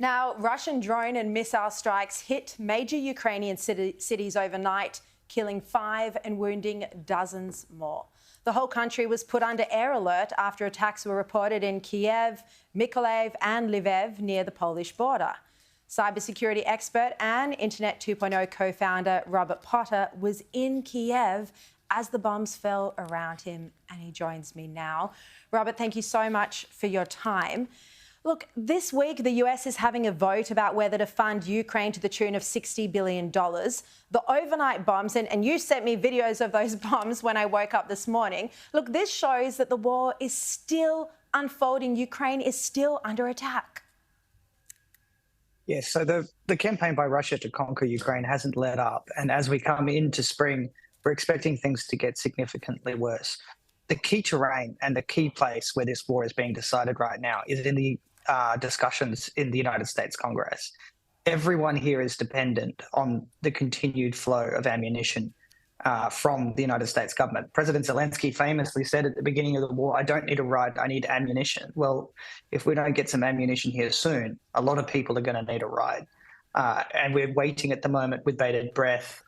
Now, Russian drone and missile strikes hit major Ukrainian cities overnight, killing 5 and wounding dozens more. The whole country was put under air alert after attacks were reported in Kiev, Mykolaiv and Lviv near the Polish border. Cybersecurity expert and Internet 2.0 co-founder Robert Potter was in Kiev as the bombs fell around him, and he joins me now. Robert, thank you so much for your time. Look, this week the US is having a vote about whether to fund Ukraine to the tune of $60 billion. The overnight bombs, and you sent me videos of those bombs when I woke up this morning. Look, this shows that the war is still unfolding. Ukraine is still under attack. Yes, so the campaign by Russia to conquer Ukraine hasn't let up. And as we come into spring, we're expecting things to get significantly worse. The key terrain and the key place where this war is being decided right now is in the discussions in the United States Congress. Everyone here is dependent on the continued flow of ammunition from the United States government. President Zelenskyy famously said at the beginning of the war, "I don't need a ride, I need ammunition." Well, if we don't get some ammunition here soon, a lot of people are going to need a ride. And we're waiting at the moment with bated breath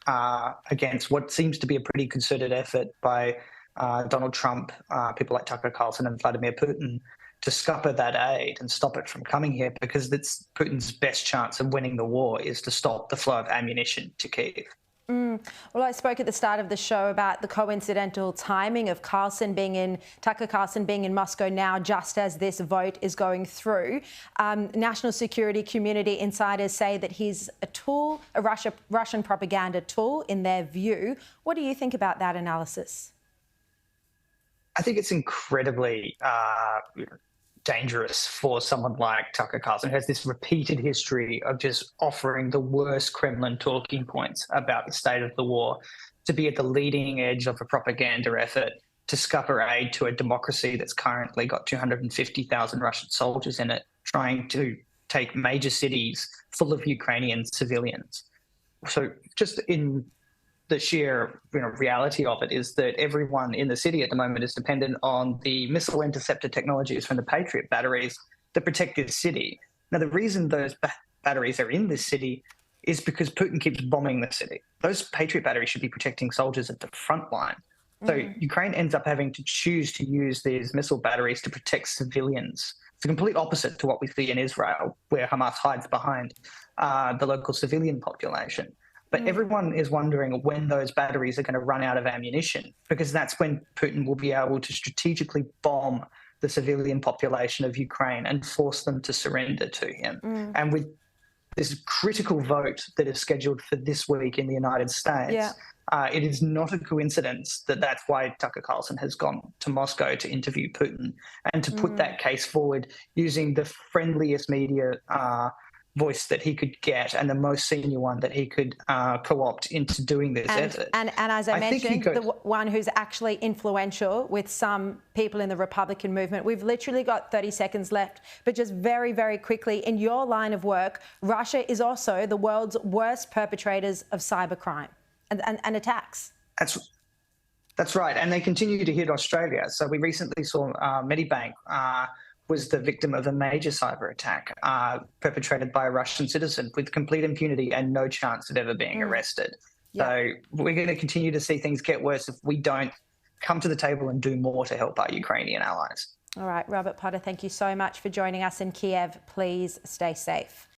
against what seems to be a pretty concerted effort by Donald Trump, people like Tucker Carlson and Vladimir Putin, to scupper that aid and stop it from coming here, because that's Putin's best chance of winning the war is to stop the flow of ammunition to Kyiv. Well, I spoke at the start of the show about the coincidental timing of Tucker Carlson being in Moscow now, just as this vote is going through. National security community insiders say that he's a tool, a Russian propaganda tool in their view. What do you think about that analysis? I think it's incredibly dangerous for someone like Tucker Carlson, who has this repeated history of just offering the worst Kremlin talking points about the state of the war, to be at the leading edge of a propaganda effort to scupper aid to a democracy that's currently got 250,000 Russian soldiers in it, trying to take major cities full of Ukrainian civilians. So just in the sheer reality of it is that everyone in the city at the moment is dependent on the missile interceptor technologies from the Patriot batteries that protect this city. Now, the reason those batteries are in this city is because Putin keeps bombing the city. Those Patriot batteries should be protecting soldiers at the front line. So Ukraine ends up having to choose to use these missile batteries to protect civilians. It's the complete opposite to what we see in Israel, where Hamas hides behind the local civilian population. But everyone is wondering when those batteries are going to run out of ammunition, because that's when Putin will be able to strategically bomb the civilian population of Ukraine and force them to surrender to him. And with this critical vote that is scheduled for this week in the United States, it is not a coincidence that that's why Tucker Carlson has gone to Moscow to interview Putin and to put that case forward using the friendliest media voice that he could get and the most senior one that he could co-opt into doing this effort. And as I mentioned, the one who's actually influential with some people in the Republican movement. We've literally got 30 seconds left, but just very, very quickly, in your line of work, Russia is also the world's worst perpetrators of cybercrime and attacks. That's right, and they continue to hit Australia. So we recently saw Medibank was the victim of a major cyber attack perpetrated by a Russian citizen with complete impunity and no chance of ever being arrested. So we're going to continue to see things get worse if we don't come to the table and do more to help our Ukrainian allies. All right, Robert Potter, thank you so much for joining us in Kiev. Please stay safe.